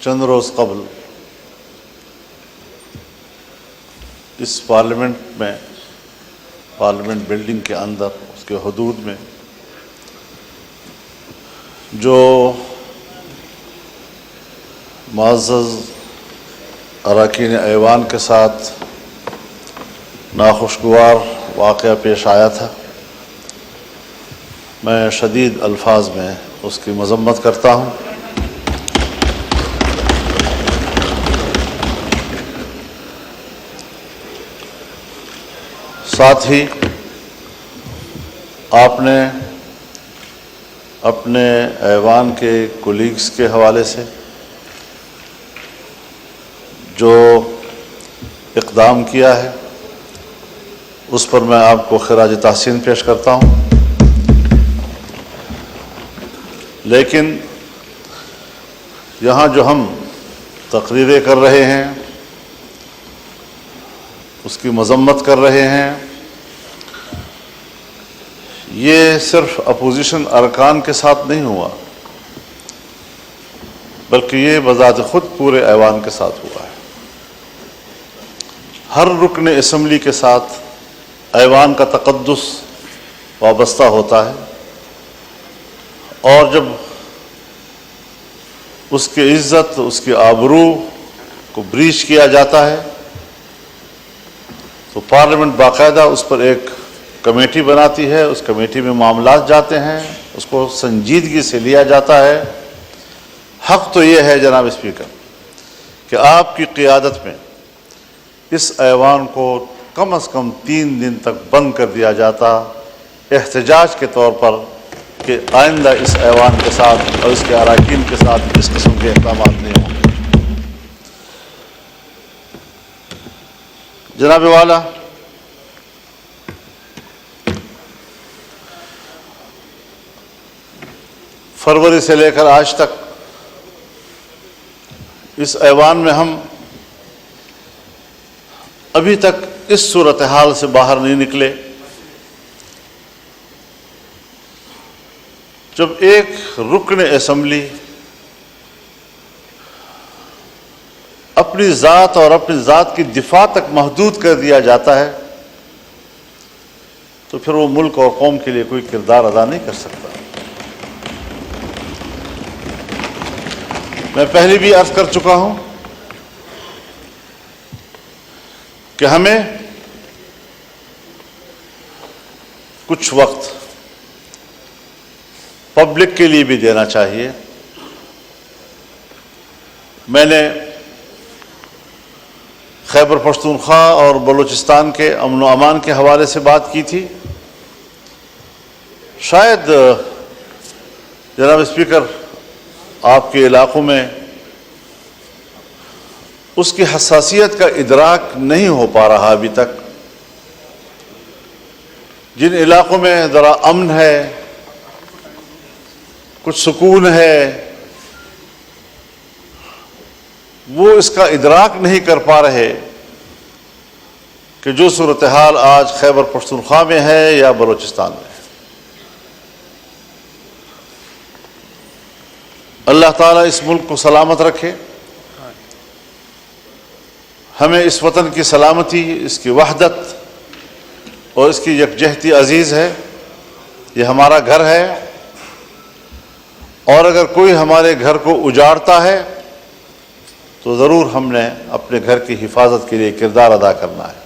چند روز قبل اس پارلیمنٹ میں، پارلیمنٹ بلڈنگ کے اندر، اس کے حدود میں جو معزز اراکین ایوان کے ساتھ ناخوشگوار واقعہ پیش آیا تھا، میں شدید الفاظ میں اس کی مذمت کرتا ہوں۔ ساتھ ہی آپ نے اپنے ایوان کے کولیگز کے حوالے سے جو اقدام کیا ہے اس پر میں آپ کو خراج تحسین پیش کرتا ہوں، لیکن یہاں جو ہم تقریریں کر رہے ہیں، اس کی مذمت کر رہے ہیں، یہ صرف اپوزیشن ارکان کے ساتھ نہیں ہوا، بلکہ یہ بذات خود پورے ایوان کے ساتھ ہوا ہے۔ ہر رکن اسمبلی کے ساتھ ایوان کا تقدس وابستہ ہوتا ہے، اور جب اس کی عزت، اس کی آبرو کو بریچ کیا جاتا ہے تو پارلیمنٹ باقاعدہ اس پر ایک کمیٹی بناتی ہے، اس کمیٹی میں معاملات جاتے ہیں، اس کو سنجیدگی سے لیا جاتا ہے۔ حق تو یہ ہے جناب اسپیکر کہ آپ کی قیادت میں اس ایوان کو کم از کم 3 دن تک بند کر دیا جاتا، احتجاج کے طور پر، کہ آئندہ اس ایوان کے ساتھ اور اس کے اراکین کے ساتھ اس قسم کے اقدامات نہیں ہوں گے۔ جناب والا، فروری سے لے کر آج تک اس ایوان میں ہم ابھی تک اس صورتحال سے باہر نہیں نکلے جب ایک رکن اسمبلی اپنی ذات اور اپنی ذات کی دفاع تک محدود کر دیا جاتا ہے تو پھر وہ ملک اور قوم کے لیے کوئی کردار ادا نہیں کر سکتا۔ میں پہلے بھی عرض کر چکا ہوں کہ ہمیں کچھ وقت پبلک کے لیے بھی دینا چاہیے۔ میں نے خیبر پختونخوا اور بلوچستان کے امن و امان کے حوالے سے بات کی تھی۔ شاید جناب اسپیکر آپ کے علاقوں میں اس کی حساسیت کا ادراک نہیں ہو پا رہا ابھی تک۔ جن علاقوں میں ذرا امن ہے، کچھ سکون ہے، وہ اس کا ادراک نہیں کر پا رہے کہ جو صورتحال آج خیبر پختونخوا میں ہے یا بلوچستان میں ہے۔ اللہ تعالیٰ اس ملک کو سلامت رکھے، ہمیں اس وطن کی سلامتی، اس کی وحدت اور اس کی یکجہتی عزیز ہے۔ یہ ہمارا گھر ہے، اور اگر کوئی ہمارے گھر کو اجاڑتا ہے تو ضرور ہم نے اپنے گھر کی حفاظت کے لیے کردار ادا کرنا ہے۔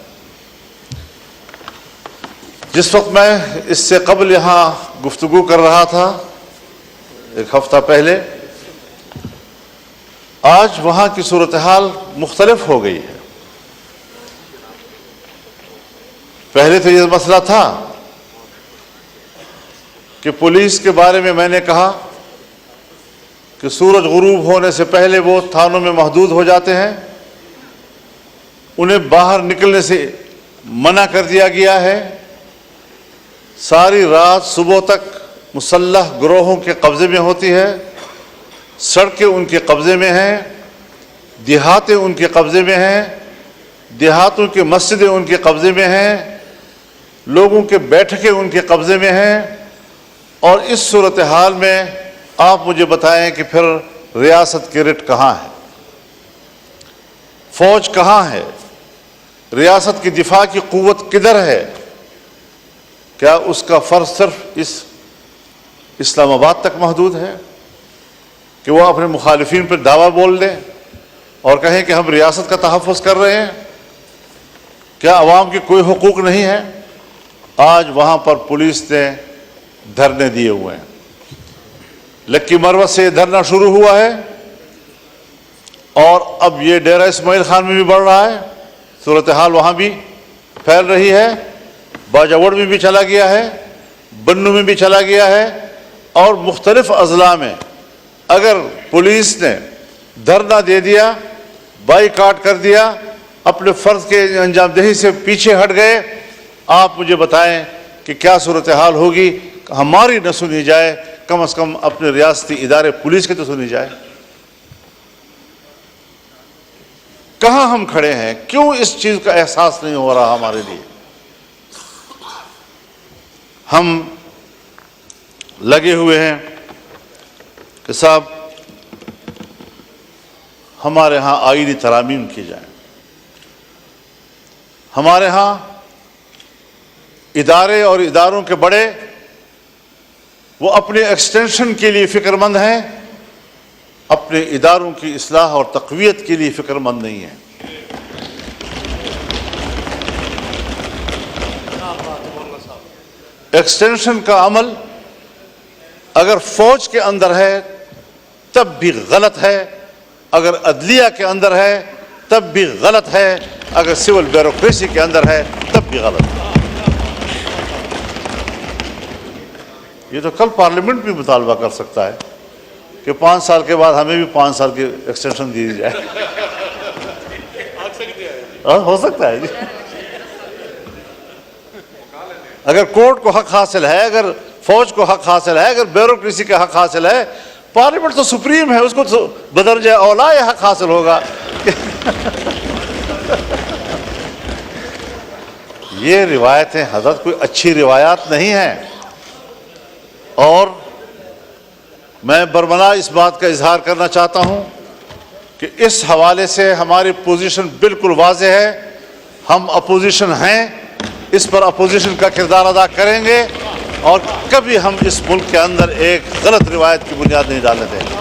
جس وقت میں اس سے قبل یہاں گفتگو کر رہا تھا، 1 ہفتہ پہلے، آج وہاں کی صورتحال مختلف ہو گئی ہے۔ پہلے تو یہ مسئلہ تھا کہ پولیس کے بارے میں میں نے کہا کہ سورج غروب ہونے سے پہلے وہ تھانوں میں محدود ہو جاتے ہیں، انہیں باہر نکلنے سے منع کر دیا گیا ہے، ساری رات صبح تک مسلح گروہوں کے قبضے میں ہوتی ہے، سڑکیں ان کے قبضے میں ہیں، دیہاتیں ان کے قبضے میں ہیں، دیہاتوں کی مسجدیں ان کے قبضے میں ہیں، لوگوں کے بیٹھکیں ان کے قبضے میں ہیں۔ اور اس صورتحال میں آپ مجھے بتائیں کہ پھر ریاست کی رٹ کہاں ہے؟ فوج کہاں ہے؟ ریاست کی دفاع کی قوت کدھر ہے؟ کیا اس کا فرض صرف اس اسلام آباد تک محدود ہے کہ وہ اپنے مخالفین پر دعویٰ بول دیں اور کہیں کہ ہم ریاست کا تحفظ کر رہے ہیں؟ کیا عوام کے کوئی حقوق نہیں ہے؟ آج وہاں پر پولیس نے دھرنے دیے ہوئے ہیں، لکی مروت سے یہ دھرنا شروع ہوا ہے اور اب یہ ڈیرہ اسماعیل خان میں بھی بڑھ رہا ہے، صورتحال وہاں بھی پھیل رہی ہے، باجوڑ میں بھی چلا گیا ہے، بنو میں بھی چلا گیا ہے، اور مختلف اضلاع میں اگر پولیس نے دھرنا دے دیا، بائیکاٹ کر دیا، اپنے فرض کے انجام دہی سے پیچھے ہٹ گئے، آپ مجھے بتائیں کہ کیا صورتحال ہوگی؟ ہماری نہ سنی جائے، کم از کم اپنے ریاستی ادارے پولیس کی تو سنی جائے۔ کہاں ہم کھڑے ہیں؟ کیوں اس چیز کا احساس نہیں ہو رہا ہمارے لیے؟ ہم لگے ہوئے ہیں کہ صاحب ہمارے ہاں آئینی ترامیم کی جائیں، ہمارے ہاں ادارے اور اداروں کے بڑے وہ اپنے ایکسٹینشن کے لیے فکر مند ہیں، اپنے اداروں کی اصلاح اور تقویت کے لیے فکر مند نہیں ہیں۔ ایکسٹینشن کا عمل اگر فوج کے اندر ہے تب بھی غلط ہے، اگر عدلیہ کے اندر ہے تب بھی غلط ہے، اگر سول بیوروکریسی کے اندر ہے تب بھی غلط ہے۔ یہ تو کل پارلیمنٹ بھی مطالبہ کر سکتا ہے کہ 5 سال کے بعد ہمیں بھی 5 سال کی ایکسٹینشن دی جائے، ہو سکتا ہے جی۔ اگر کورٹ کو حق حاصل ہے، اگر فوج کو حق حاصل ہے، اگر بیوروکریسی کا حق حاصل ہے، پارلیمنٹ تو سپریم ہے، اس کو تو بدرجہ اولا یہ حق حاصل ہوگا۔ یہ روایتیں حضرت کوئی اچھی روایات نہیں ہیں، اور میں برملا اس بات کا اظہار کرنا چاہتا ہوں کہ اس حوالے سے ہماری پوزیشن بالکل واضح ہے، ہم اپوزیشن ہیں، اس پر اپوزیشن کا کردار ادا کریں گے، اور کبھی ہم اس ملک کے اندر ایک غلط روایت کی بنیاد نہیں ڈالنے دیں گے۔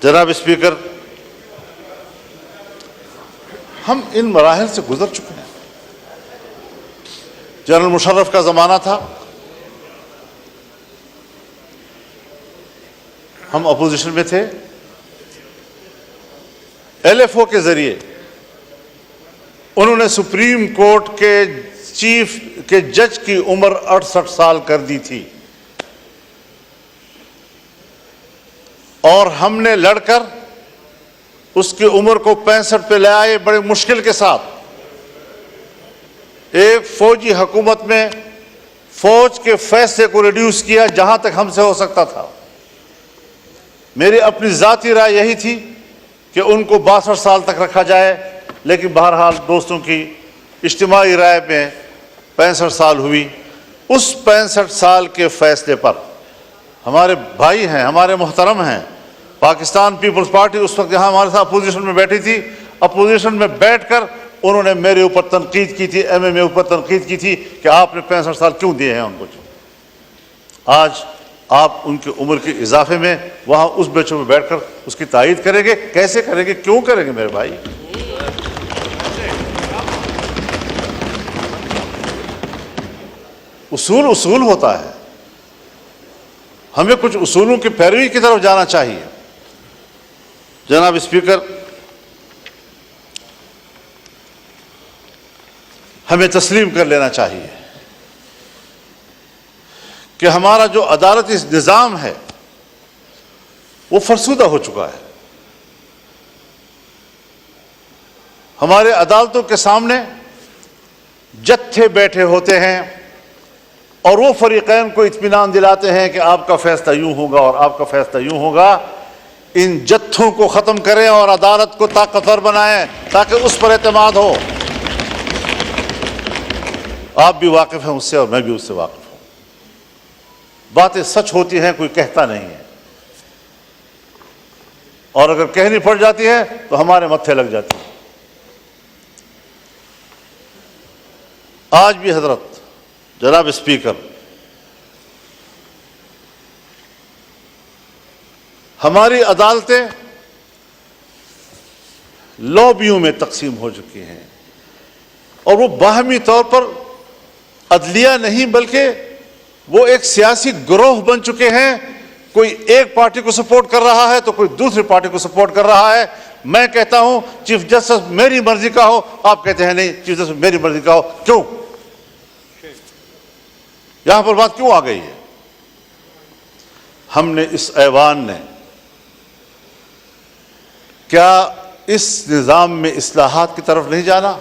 جناب اسپیکر، ہم ان مراحل سے گزر چکے ہیں۔ جنرل مشرف کا زمانہ تھا، ہم اپوزیشن میں تھے، ایل ایف او کے ذریعے انہوں نے سپریم کورٹ کے چیف کے جج کی عمر 68 سال کر دی تھی، اور ہم نے لڑ کر اس کی عمر کو 65 پہ لے آئے بڑے مشکل کے ساتھ۔ ایک فوجی حکومت میں فوج کے فیصلے کو ریڈیوس کیا جہاں تک ہم سے ہو سکتا تھا۔ میری اپنی ذاتی رائے یہی تھی کہ ان کو 62 سال تک رکھا جائے، لیکن بہرحال دوستوں کی اجتماعی رائے میں 65 سال ہوئی۔ اس 65 سال کے فیصلے پر ہمارے بھائی ہیں، ہمارے محترم ہیں، پاکستان پیپلز پارٹی اس وقت یہاں ہمارے ساتھ اپوزیشن میں بیٹھی تھی، اپوزیشن میں بیٹھ کر انہوں نے میرے اوپر تنقید کی تھی، ایم ایم اے اوپر تنقید کی تھی کہ آپ نے 65 سال کیوں دیے ہیں ان کو۔ آج آپ ان کی عمر کے اضافے میں وہاں اس بینچوں میں بیٹھ کر اس کی تائید کریں گے؟ کیسے کریں گے؟ کیوں کریں گے میرے بھائی؟ اصول اصول ہوتا ہے، ہمیں کچھ اصولوں کی پیروی کی طرف جانا چاہیے۔ جناب اسپیکر، ہمیں تسلیم کر لینا چاہیے کہ ہمارا جو عدالتی نظام ہے وہ فرسودہ ہو چکا ہے۔ ہمارے عدالتوں کے سامنے جتھے بیٹھے ہوتے ہیں اور وہ فریقین کو اطمینان دلاتے ہیں کہ آپ کا فیصلہ یوں ہوگا اور آپ کا فیصلہ یوں ہوگا۔ ان جتھوں کو ختم کریں اور عدالت کو طاقتور بنائیں تاکہ اس پر اعتماد ہو۔ آپ بھی واقف ہیں اس سے اور میں بھی اس سے واقف ہوں۔ باتیں سچ ہوتی ہیں، کوئی کہتا نہیں ہے، اور اگر کہنی پڑ جاتی ہے تو ہمارے متھے لگ جاتی ہے۔ آج بھی حضرت جناب اسپیکر، ہماری عدالتیں لابیوں میں تقسیم ہو چکی ہیں، اور وہ باہمی طور پر عدلیہ نہیں بلکہ وہ ایک سیاسی گروہ بن چکے ہیں۔ کوئی ایک پارٹی کو سپورٹ کر رہا ہے تو کوئی دوسری پارٹی کو سپورٹ کر رہا ہے۔ میں کہتا ہوں چیف جسٹس میری مرضی کا ہو، آپ کہتے ہیں نہیں چیف جسٹس میری مرضی کا ہو۔ کیوں؟ یہاں پر بات کیوں آ گئی ہے؟ ہم نے اس ایوان نے کیا اس نظام میں اصلاحات کی طرف نہیں جانا؟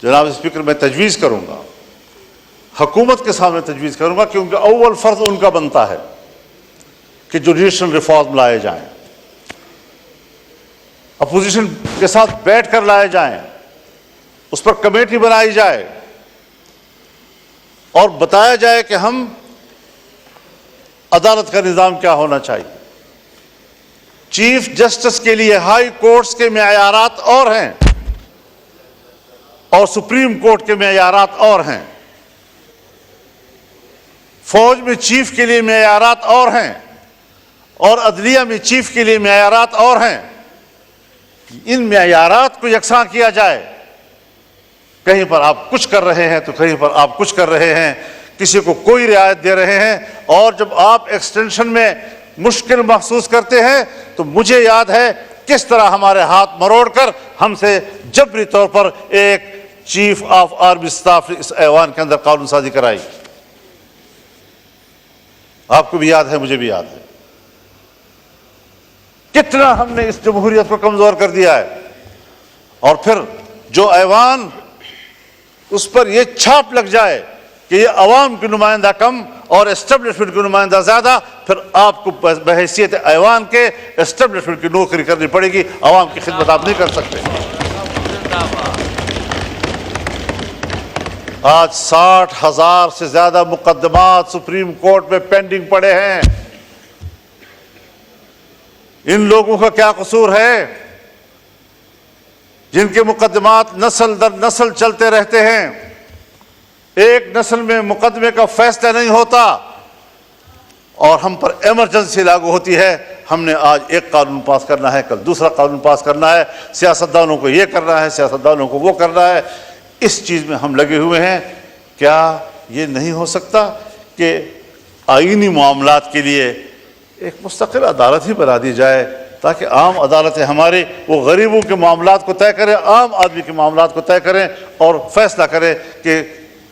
جناب اسپیکر، میں تجویز کروں گا، حکومت کے سامنے تجویز کروں گا، کیونکہ اول فرض ان کا بنتا ہے کہ جوڈیشل ریفارم لائے جائیں، اپوزیشن کے ساتھ بیٹھ کر لائے جائیں، اس پر کمیٹی بنائی جائے اور بتایا جائے کہ ہم عدالت کا نظام کیا ہونا چاہیے۔ چیف جسٹس کے لیے ہائی کورٹس کے معیارات اور ہیں اور سپریم کورٹ کے معیارات اور ہیں، فوج میں چیف کے لیے معیارات اور ہیں، اور عدلیہ میں چیف کے لیے معیارات اور ہیں۔ ان معیارات کو یکساں کیا جائے۔ کہیں پر آپ کچھ کر رہے ہیں تو کہیں پر آپ کچھ کر رہے ہیں، کسی کو کوئی رعایت دے رہے ہیں، اور جب آپ ایکسٹینشن میں مشکل محسوس کرتے ہیں تو مجھے یاد ہے کس طرح ہمارے ہاتھ مروڑ کر ہم سے جبری طور پر ایک چیف آف آرمی اسٹاف نے اس ایوان کے اندر قانون سازی کرائی۔ آپ کو بھی یاد ہے، مجھے بھی یاد ہے کتنا ہم نے اس جمہوریت کو کمزور کر دیا ہے۔ اور پھر جو ایوان اس پر یہ چھاپ لگ جائے کہ یہ عوام کی نمائندہ کم اور اسٹیبلشمنٹ کی نمائندہ زیادہ، پھر آپ کو بحیثیت ایوان کے اسٹیبلشمنٹ کی نوکری کرنی پڑے گی، عوام کی خدمت آپ نہیں کر سکتے۔ آج 60,000 سے زیادہ مقدمات سپریم کورٹ میں پینڈنگ پڑے ہیں۔ ان لوگوں کا کیا قصور ہے جن کے مقدمات نسل در نسل چلتے رہتے ہیں؟ ایک نسل میں مقدمے کا فیصلہ نہیں ہوتا اور ہم پر ایمرجنسی لاگو ہوتی ہے۔ ہم نے آج ایک قانون پاس کرنا ہے، کل دوسرا قانون پاس کرنا ہے، سیاستدانوں کو یہ کرنا ہے، سیاستدانوں کو وہ کرنا ہے۔ اس چیز میں ہم لگے ہوئے ہیں۔ کیا یہ نہیں ہو سکتا کہ آئینی معاملات کے لیے ایک مستقل عدالت ہی بنا دی جائے تاکہ عام عدالتیں ہمارے وہ غریبوں کے معاملات کو طے کریں، عام آدمی کے معاملات کو طے کریں اور فیصلہ کریں کہ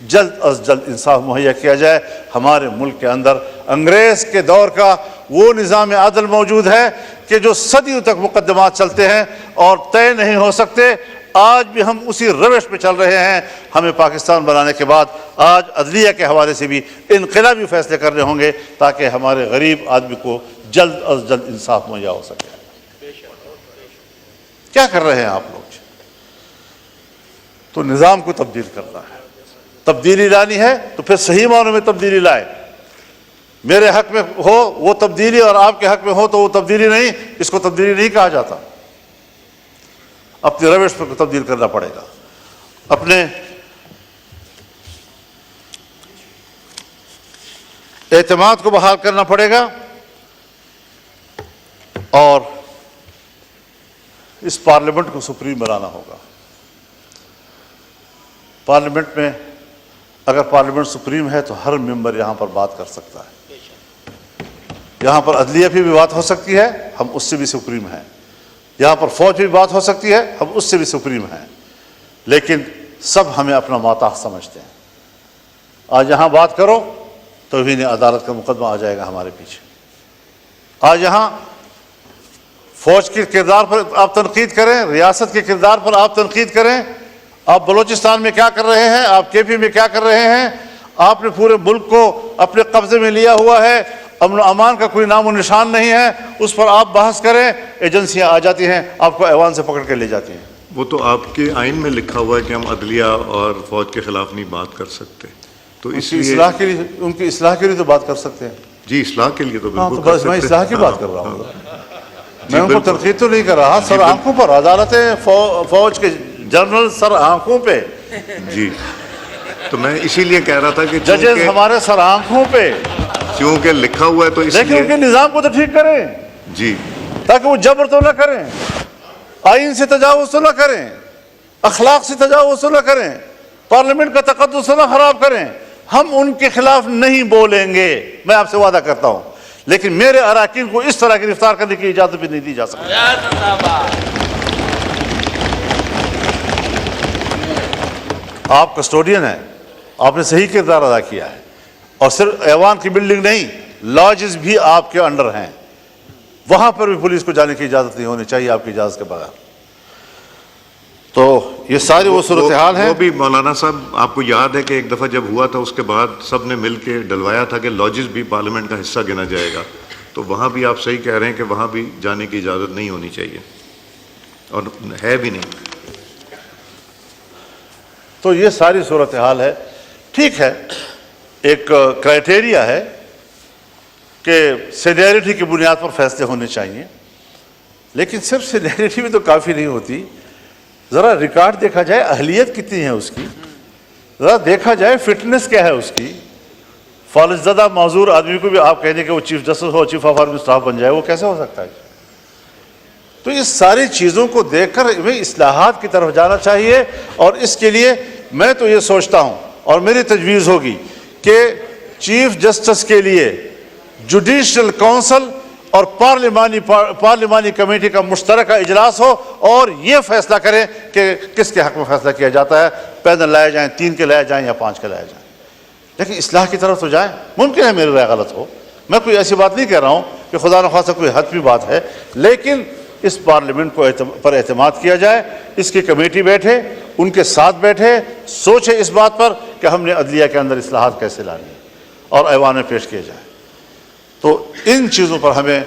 جلد از جلد انصاف مہیا کیا جائے۔ ہمارے ملک کے اندر انگریز کے دور کا وہ نظام عدل موجود ہے کہ جو صدیوں تک مقدمات چلتے ہیں اور طے نہیں ہو سکتے۔ آج بھی ہم اسی روش پہ چل رہے ہیں۔ ہمیں پاکستان بنانے کے بعد آج عدلیہ کے حوالے سے بھی انقلابی فیصلے کرنے ہوں گے تاکہ ہمارے غریب آدمی کو جلد از جلد انصاف مہیا ہو سکے۔ کیا کر رہے ہیں آپ لوگ؟ تو نظام کو تبدیل کرنا ہے، تبدیلی لانی ہے تو پھر صحیح معنوں میں تبدیلی لائے۔ میرے حق میں ہو وہ تبدیلی اور آپ کے حق میں ہو تو وہ تبدیلی نہیں، اس کو تبدیلی نہیں کہا جاتا۔ اپنی روش پر تبدیل کرنا پڑے گا، اپنے اعتماد کو بحال کرنا پڑے گا، اور اس پارلیمنٹ کو سپریم بنانا ہوگا۔ پارلیمنٹ میں اگر پارلیمنٹ سپریم ہے تو ہر ممبر یہاں پر بات کر سکتا ہے۔ یہاں پر عدلیہ پہ بھی بات ہو سکتی ہے، ہم اس سے بھی سپریم ہیں۔ یہاں پر فوج پہ بھی بات ہو سکتی ہے، ہم اس سے بھی سپریم ہیں۔ لیکن سب ہمیں اپنا ماتحت سمجھتے ہیں۔ آج یہاں بات کرو توہین عدالت کا مقدمہ آ جائے گا ہمارے پیچھے۔ آج یہاں فوج کے کردار پر آپ تنقید کریں، ریاست کے کردار پر آپ تنقید کریں، آپ بلوچستان میں کیا کر رہے ہیں، آپ کے پی میں کیا کر رہے ہیں، آپ نے پورے ملک کو اپنے قبضے میں لیا ہوا ہے، امن و امان کا کوئی نام و نشان نہیں ہے، اس پر آپ بحث کریں، ایجنسیاں آ جاتی ہیں آپ کو ایوان سے پکڑ کے لے جاتی ہیں۔ وہ تو آپ کے آئین میں لکھا ہوا ہے کہ ہم عدلیہ اور فوج کے خلاف نہیں بات کر سکتے۔ تو ان اس کی لیے اصلاح کے لیے، ان کی اصلاح کے لیے تو بات کر سکتے ہیں. جی اصلاح کے لیے تو ہاں بالکل تو بس میں اصلاح کی بات کر رہا ہوں. میں ان کو بالکل. تنقید تو نہیں کر رہا. سر آنکھوں پر عدالتیں، فوج کے جنرل سر آنکھوں پہ، جی تو میں اسی لیے کہہ رہا تھا کہ ججز ہمارے سر آنکھوں پہ، چونکہ لکھا ہوا ہے تو اس لیکن ان کے لیے نظام کو تو ٹھیک کریں جی تاکہ وہ جبر تو نہ کریں، آئین سے تجاوز تو نہ کریں، اخلاق سے تجاوز تو نہ کریں، پارلیمنٹ کا تقدس تو نہ خراب کریں. ہم ان کے خلاف نہیں بولیں گے، میں آپ سے وعدہ کرتا ہوں، لیکن میرے اراکین کو اس طرح گرفتار کرنے کی اجازت بھی نہیں دی جا سکتی. آپ کسٹوڈین ہیں، آپ نے صحیح کردار ادا کیا ہے، اور صرف ایوان کی بلڈنگ نہیں، لاجز بھی آپ کے انڈر ہیں، وہاں پر بھی پولیس کو جانے کی اجازت نہیں ہونی چاہیے آپ کی اجازت کے بغیر. تو یہ ساری وہ صورتحال ہے. وہ بھی مولانا صاحب آپ کو یاد ہے کہ ایک دفعہ جب ہوا تھا اس کے بعد سب نے مل کے ڈلوایا تھا کہ لاجز بھی پارلیمنٹ کا حصہ گنا جائے گا، تو وہاں بھی آپ صحیح کہہ رہے ہیں کہ وہاں بھی جانے کی اجازت نہیں ہونی چاہیے، اور ہے بھی نہیں. تو یہ ساری صورتحال ہے. ٹھیک ہے، ایک کرائٹیریا ہے کہ سینیئرٹی کی بنیاد پر فیصلے ہونے چاہیے، لیکن صرف سینیئرٹی بھی تو کافی نہیں ہوتی. ذرا ریکارڈ دیکھا جائے، اہلیت کتنی ہے اس کی، ذرا دیکھا جائے فٹنس کیا ہے اس کی. فالج زدہ معذور آدمی کو بھی آپ کہیں کہ وہ چیف جسٹس ہو، چیف آف آرمی اسٹاف بن جائے، وہ کیسے ہو سکتا ہے؟ تو اس ساری چیزوں کو دیکھ کر ہمیں اصلاحات کی طرف جانا چاہیے. اور اس کے لیے میں تو یہ سوچتا ہوں، اور میری تجویز ہوگی کہ چیف جسٹس کے لیے جوڈیشل کونسل اور پارلیمانی کمیٹی کا مشترکہ اجلاس ہو، اور یہ فیصلہ کریں کہ کس کے حق میں فیصلہ کیا جاتا ہے. پینل لائے جائیں، 3 کے لائے جائیں یا 5 کے لائے جائیں، لیکن اصلاح کی طرف تو جائیں. ممکن ہے میری رائے غلط ہو، میں کوئی ایسی بات نہیں کہہ رہا ہوں کہ خدا نخواستہ کوئی حتمی بات ہے، لیکن اس پارلیمنٹ کو پر اعتماد کیا جائے، اس کی کمیٹی بیٹھے، ان کے ساتھ بیٹھے، سوچے اس بات پر کہ ہم نے عدلیہ کے اندر اصلاحات کیسے لانی ہے، اور ایوان میں پیش کیے جائیں. تو ان چیزوں پر ہمیں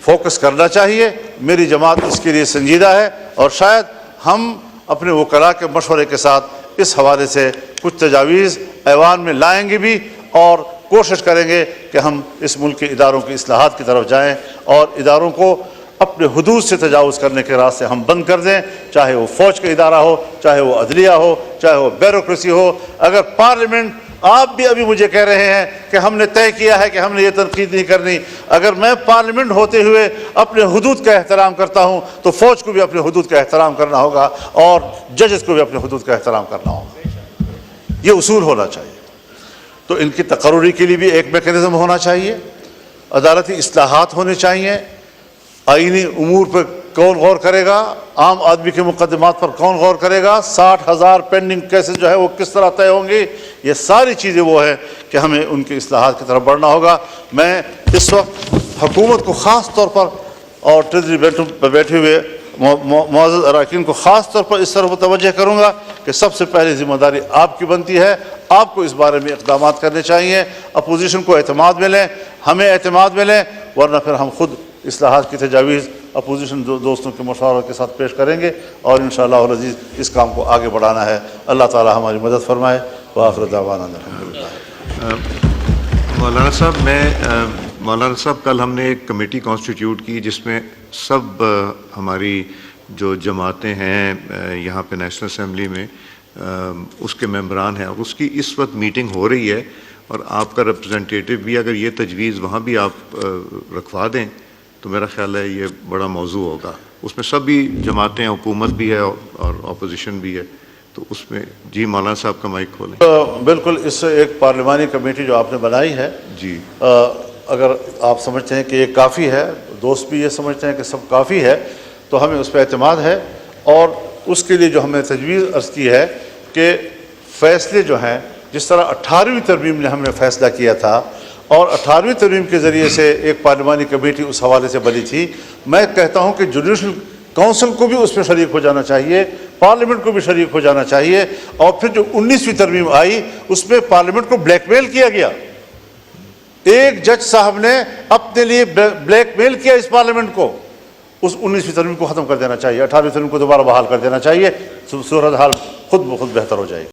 فوکس کرنا چاہیے. میری جماعت اس کے لیے سنجیدہ ہے، اور شاید ہم اپنے وکلاء کے مشورے کے ساتھ اس حوالے سے کچھ تجاویز ایوان میں لائیں گے بھی، اور کوشش کریں گے کہ ہم اس ملک کے اداروں کی اصلاحات کی طرف جائیں، اور اداروں کو اپنے حدود سے تجاوز کرنے کے راستے ہم بند کر دیں، چاہے وہ فوج کا ادارہ ہو، چاہے وہ عدلیہ ہو، چاہے وہ بیوروکریسی ہو. اگر پارلیمنٹ، آپ بھی ابھی مجھے کہہ رہے ہیں کہ ہم نے طے کیا ہے کہ ہم نے یہ تنقید نہیں کرنی، اگر میں پارلیمنٹ ہوتے ہوئے اپنے حدود کا احترام کرتا ہوں تو فوج کو بھی اپنے حدود کا احترام کرنا ہوگا، اور ججز کو بھی اپنے حدود کا احترام کرنا ہوگا. یہ اصول ہونا چاہیے. تو ان کی تقرری کے لیے بھی ایک میکینزم ہونا چاہیے، عدالتی اصلاحات ہونے چاہیے. آئینی امور پر کون غور کرے گا، عام آدمی کے مقدمات پر کون غور کرے گا، 60,000 پینڈنگ کیسز جو ہے وہ کس طرح طے ہوں گے. یہ ساری چیزیں وہ ہیں کہ ہمیں ان کی اصلاحات کی طرف بڑھنا ہوگا. میں اس وقت حکومت کو خاص طور پر، اور ٹریجری پر بیٹھے ہوئے معزز اراکین کو خاص طور پر اس طرف متوجہ کروں گا کہ سب سے پہلے ذمہ داری آپ کی بنتی ہے. آپ کو اس بارے میں اقدامات کرنے چاہیے. اپوزیشن کو اعتماد میں لیں، ہمیں اعتماد میں لیں، ورنہ پھر ہم خود اصلاحات کی تجاویز اپوزیشن دوستوں کے مشوروں کے ساتھ پیش کریں گے، اور انشاءاللہ العزیز اس کام کو آگے بڑھانا ہے. اللہ تعالی ہماری مدد فرمائے. وآخر دعوانا الحمدللہ. مولانا صاحب کل ہم نے ایک کمیٹی کانسٹیٹیوٹ کی جس میں سب ہماری جو جماعتیں ہیں یہاں پہ نیشنل اسمبلی میں اس کے ممبران ہیں، اور اس کی اس وقت میٹنگ ہو رہی ہے، اور آپ کا ریپرزنٹیٹیو بھی اگر یہ تجویز وہاں بھی آپ رکھوا دیں تو میرا خیال ہے یہ بڑا موضوع ہوگا. اس میں سبھی جماعتیں، حکومت بھی ہے اور اپوزیشن بھی ہے، تو اس میں جی مولانا صاحب کا مائک کھولیں. بالکل، اس ایک پارلیمانی کمیٹی جو آپ نے بنائی ہے، جی اگر آپ سمجھتے ہیں کہ یہ کافی ہے، دوست بھی یہ سمجھتے ہیں کہ سب کافی ہے، تو ہمیں اس پہ اعتماد ہے. اور اس کے لیے جو ہم نے تجویز عرض کی ہے کہ فیصلے جو ہیں، جس طرح 18ویں ترمیم نے ہم نے فیصلہ کیا تھا، اور 18ویں ترمیم کے ذریعے سے ایک پارلیمانی کمیٹی اس حوالے سے بنی تھی، میں کہتا ہوں کہ جوڈیشل کونسل کو بھی اس میں شریک ہو جانا چاہیے، پارلیمنٹ کو بھی شریک ہو جانا چاہیے. اور پھر جو 19ویں ترمیم آئی اس میں پارلیمنٹ کو بلیک میل کیا گیا. ایک جج صاحب نے اپنے لیے بلیک میل کیا اس پارلیمنٹ کو. اس 19ویں ترمیم کو ختم کر دینا چاہیے، 18ویں ترمیم کو دوبارہ بحال کر دینا چاہیے. صورتحال خود بخود بہتر ہو جائے گی.